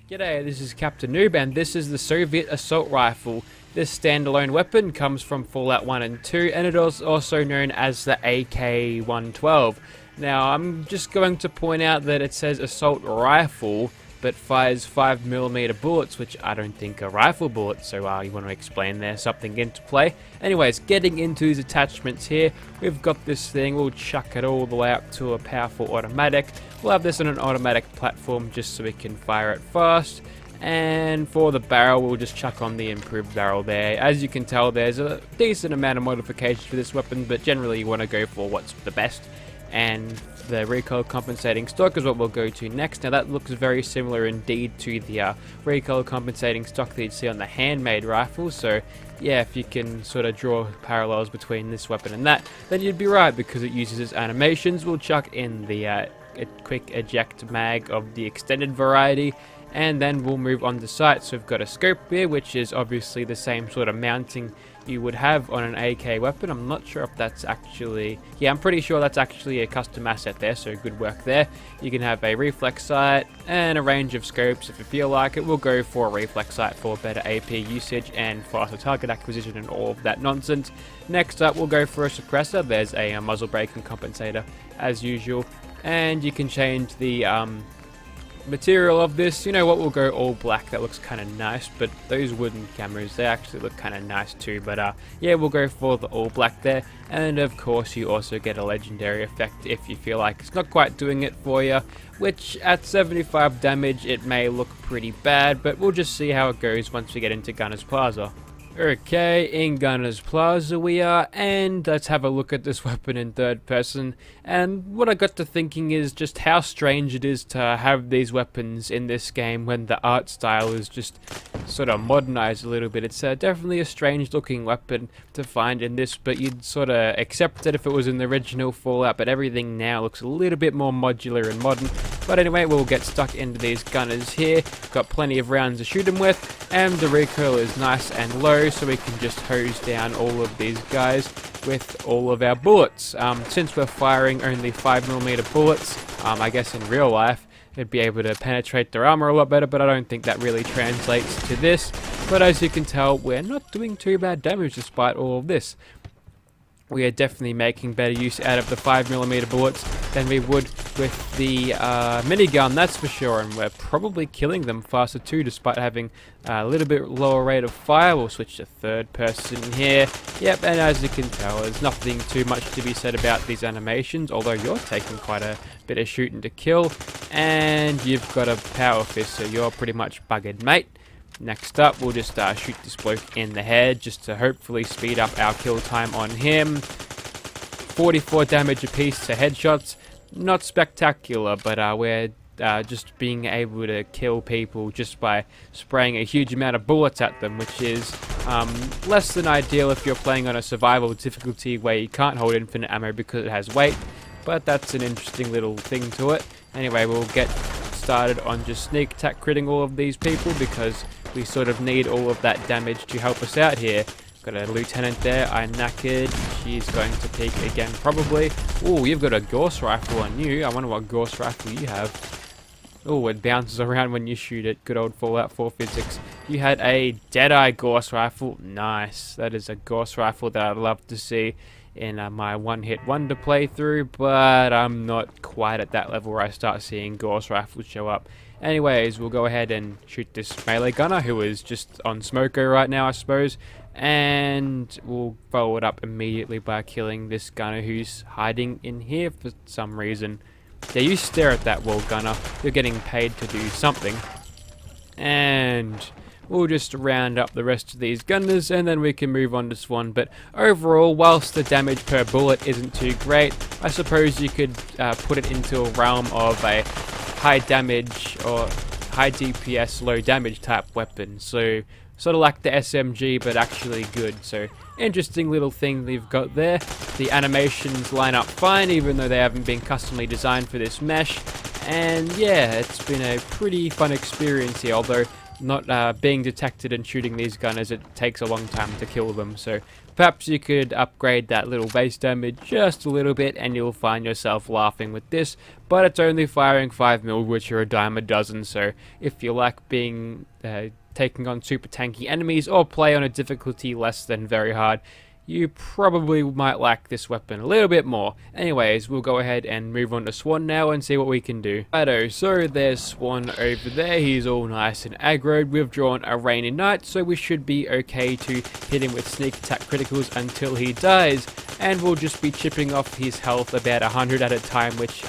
G'day, this is Captainoob and this is the Soviet Assault Rifle. This standalone weapon comes from Fallout 1 and 2 and it is also known as the AK-112. Now I'm just going to point out that it says Assault Rifle but fires 5mm bullets, which I don't think are rifle bullets, so you want to explain there's something into play. Anyways, getting into these attachments here, we've got this thing, we'll chuck it all the way up to a powerful automatic. We'll have this on an automatic platform just so we can fire it fast. And for the barrel, we'll just chuck on the improved barrel there. As you can tell, there's a decent amount of modifications for this weapon, but generally you want to go for what's the best. And the recoil compensating stock is what we'll go to next. Now that looks very similar indeed to the recoil compensating stock that you'd see on the handmade rifle. So yeah, if you can sort of draw parallels between this weapon and that, then you'd be right because it uses its animations. We'll chuck in the a quick eject mag of the extended variety, and then we'll move on to sights. So we've got a scope here, which is obviously the same sort of mounting you would have on an AK weapon. I'm not sure if that's actually, yeah, I'm pretty sure that's actually a custom asset there, so good work there. You can have a reflex sight and a range of scopes if you feel like it. We'll go for a reflex sight for better AP usage and faster target acquisition and all of that nonsense. Next up, we'll go for a suppressor. There's a muzzle brake and compensator as usual, and you can change the material of this. You know what, we'll go all black. That looks kind of nice, but those wooden cameras, they actually look kind of nice too. But yeah, we'll go for the all black there. And of course you also get a legendary effect if you feel like it's not quite doing it for you, which at 75 damage it may look pretty bad, but we'll just see how it goes once we get into Gunner's Plaza. Okay, in Gunner's Plaza we are, and let's have a look at this weapon in third person. And what I got to thinking is just how strange it is to have these weapons in this game when the art style is just sort of modernized a little bit. It's definitely a strange looking weapon to find in this, but you'd sort of accept it if it was in the original Fallout, but everything now looks a little bit more modular and modern. But anyway, we'll get stuck into these gunners here. Got plenty of rounds to shoot them with, and the recoil is nice and low, so we can just hose down all of these guys with all of our bullets. Since we're firing only 5mm bullets, I guess in real life it'd be able to penetrate their armor a lot better, but I don't think that really translates to this. But as you can tell, we're not doing too bad damage despite all of this. We are definitely making better use out of the 5mm bullets than we would with the minigun, that's for sure, and we're probably killing them faster too despite having a little bit lower rate of fire. We'll switch to third person here. Yep, and as you can tell, there's nothing too much to be said about these animations, although you're taking quite a bit of shooting to kill, and you've got a power fist, so you're pretty much buggered, mate. Next up, we'll just shoot this bloke in the head just to hopefully speed up our kill time on him. 44 damage apiece to headshots. Not spectacular, but we're just being able to kill people just by spraying a huge amount of bullets at them, which is less than ideal if you're playing on a survival difficulty where you can't hold infinite ammo because it has weight, but that's an interesting little thing to it. Anyway, we'll get started on just sneak attack critting all of these people because we sort of need all of that damage to help us out here. Got a lieutenant there, I knackered. She's going to peek again probably. Oh, you've got a Gauss Rifle on you. I wonder what Gauss Rifle you have. Oh, it bounces around when you shoot it. Good old Fallout 4 physics. You had a Deadeye Gauss Rifle. Nice. That is a Gauss Rifle that I'd love to see in my one-hit wonder playthrough, but I'm not quite at that level where I start seeing Gauss Rifles show up. Anyways, we'll go ahead and shoot this melee gunner who is just on smoko right now, I suppose, and we'll follow it up immediately by killing this gunner who's hiding in here for some reason. Yeah, you stare at that wall, gunner. You're getting paid to do something. And we'll just round up the rest of these gunners and then we can move on to Swan. But overall, whilst the damage per bullet isn't too great, I suppose you could put it into a realm of a high damage or high DPS, low damage type weapon. So sort of like the SMG, but actually good. So interesting little thing they've got there. The animations line up fine, even though they haven't been customly designed for this mesh. And yeah, it's been a pretty fun experience here, although not being detected and shooting these gunners, it takes a long time to kill them. So perhaps you could upgrade that little base damage just a little bit and you'll find yourself laughing with this. But it's only firing 5mm, which are a dime a dozen. So if you like being taking on super tanky enemies or play on a difficulty less than very hard, you probably might like this weapon a little bit more. Anyways, we'll go ahead and move on to Swan now and see what we can do. Righto, so there's Swan over there. He's all nice and aggroed. We've drawn a Rainy Night, so we should be okay to hit him with sneak attack criticals until he dies. And we'll just be chipping off his health about 100 at a time, which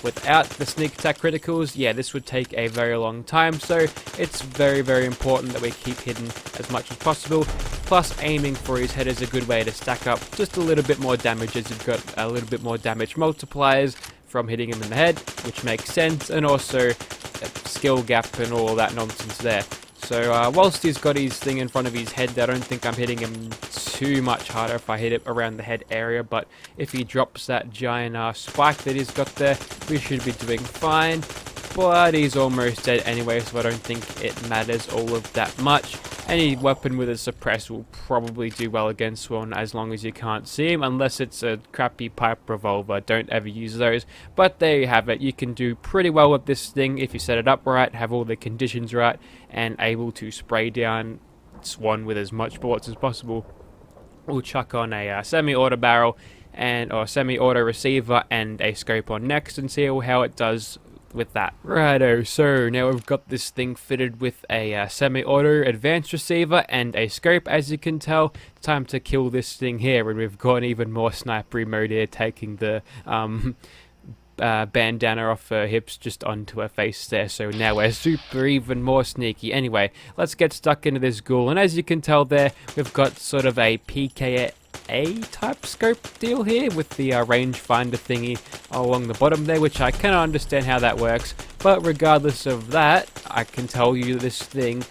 without the sneak attack criticals, yeah, this would take a very long time. So it's very, very important that we keep hitting as much as possible. Plus, aiming for his head is a good way to stack up just a little bit more damage, as you've got a little bit more damage multipliers from hitting him in the head, which makes sense, and also a skill gap and all that nonsense there. So whilst he's got his thing in front of his head, I don't think I'm hitting him too much harder if I hit it around the head area, but if he drops that giant spike that he's got there, we should be doing fine. But he's almost dead anyway, so I don't think it matters all of that much. Any weapon with a suppress will probably do well against Swan as long as you can't see him, unless it's a crappy pipe revolver. Don't ever use those. But there you have it. You can do pretty well with this thing if you set it up right, have all the conditions right, and able to spray down Swan with as much bullets as possible. We'll chuck on a semi-auto barrel or semi-auto receiver and a scope on next and see how it does with that. Righto, so now we've got this thing fitted with a semi-auto advanced receiver and a scope. As you can tell, it's time to kill this thing here, and we've got even more snipery mode here, taking the bandana off her hips just onto her face there. So now we're super even more sneaky. Anyway, let's get stuck into this ghoul, and as you can tell there, we've got sort of a PKA type scope deal here with the rangefinder thingy along the bottom there, which I cannot understand how that works, but regardless of that, I can tell you this thing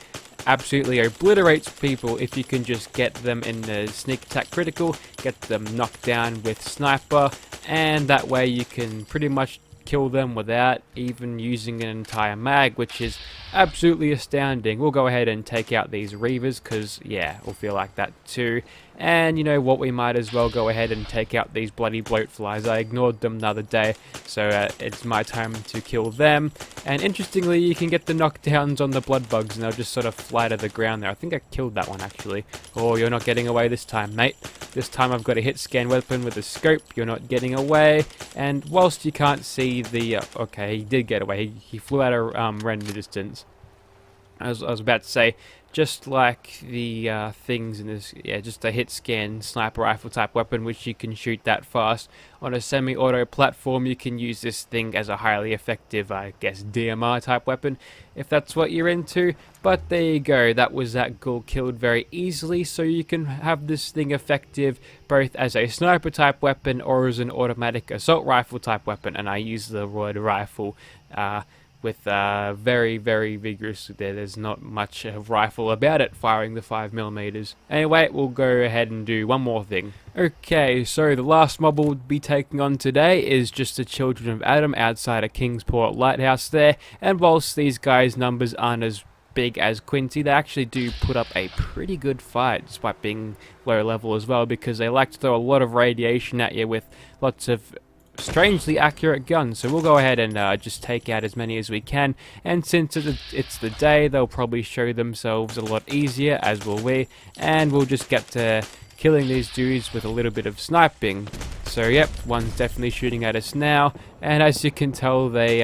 absolutely obliterates people if you can just get them in the sneak attack critical, get them knocked down with sniper, and that way you can pretty much kill them without even using an entire mag, which is absolutely astounding. We'll go ahead and take out these Reavers because, yeah, we'll feel like that too. And you know what, we might as well go ahead and take out these bloody bloat flies. I ignored them the other day, so it's my time to kill them. And interestingly, you can get the knockdowns on the blood bugs and they'll just sort of fly to the ground there. I think I killed that one actually. Oh, you're not getting away this time, mate. This time I've got a hit scan weapon with a scope. You're not getting away. And whilst you can't see the... okay, he did get away. He flew out of render distance. I was about to say, just like the things in this, yeah, just a hit scan sniper rifle type weapon, which you can shoot that fast. On a semi-auto platform, you can use this thing as a highly effective, I guess, DMR type weapon, if that's what you're into. But there you go, that was that ghoul killed very easily, so you can have this thing effective both as a sniper type weapon or as an automatic assault rifle type weapon, and I use the word rifle with very, very vigorous there. There's not much of rifle about it, firing the 5mm. Anyway, we'll go ahead and do one more thing. Okay, so the last mob we'll be taking on today is just the Children of Adam outside of Kingsport Lighthouse there, and whilst these guys' numbers aren't as big as Quincy, they actually do put up a pretty good fight despite being low level as well, because they like to throw a lot of radiation at you with lots of strangely accurate guns. So we'll go ahead and just take out as many as we can, and since it's the day, they'll probably show themselves a lot easier, as will we, and we'll just get to killing these dudes with a little bit of sniping. So yep, one's definitely shooting at us now, and as you can tell, they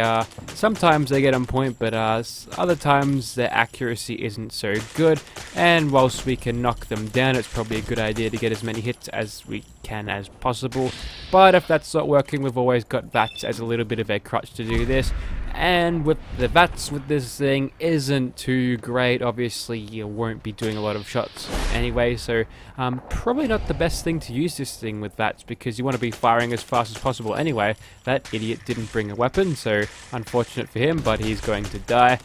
sometimes they get on point, but other times their accuracy isn't so good, and whilst we can knock them down, it's probably a good idea to get as many hits as we can as possible. But if that's not working, we've always got VATS as a little bit of a crutch to do this. And with the VATS with this thing isn't too great. Obviously you won't be doing a lot of shots anyway, so probably not the best thing to use this thing with VATS, because you want to be firing as fast as possible anyway. That idiot didn't bring a weapon, so unfortunate for him, but he's going to die.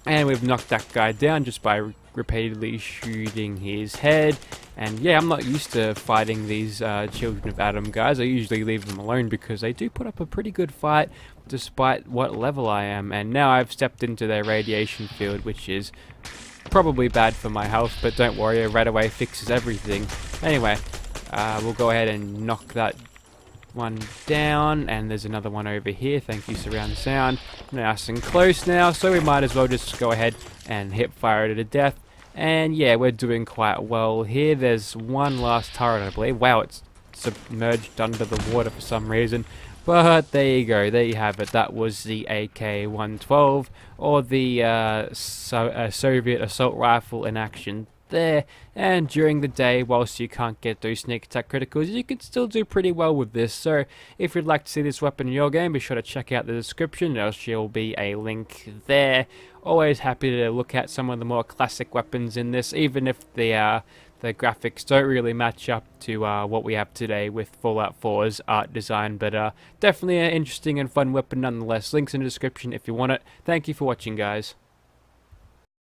And we've knocked that guy down just by repeatedly shooting his head. And yeah, I'm not used to fighting these Children of Adam guys. I usually leave them alone because they do put up a pretty good fight despite what level I am. And now I've stepped into their radiation field, which is probably bad for my health, but don't worry, a right away fixes everything. Anyway, we'll go ahead and knock that one down, and there's another one over here. Thank you, surround sound. Nice and close now, so we might as well just go ahead and hip fire it to death. And yeah, we're doing quite well here. There's one last turret, I believe. Wow, it's submerged under the water for some reason. But there you go, there you have it. That was the AK-112, or the Soviet assault rifle in action there. And during the day, whilst you can't get those sneak attack criticals, you can still do pretty well with this. So if you'd like to see this weapon in your game, be sure to check out the description. There will be a link there. Always happy to look at some of the more classic weapons in this, even if the graphics don't really match up to what we have today with Fallout 4's art design, but definitely an interesting and fun weapon nonetheless. Links in the description if you want it. Thank you for watching, guys.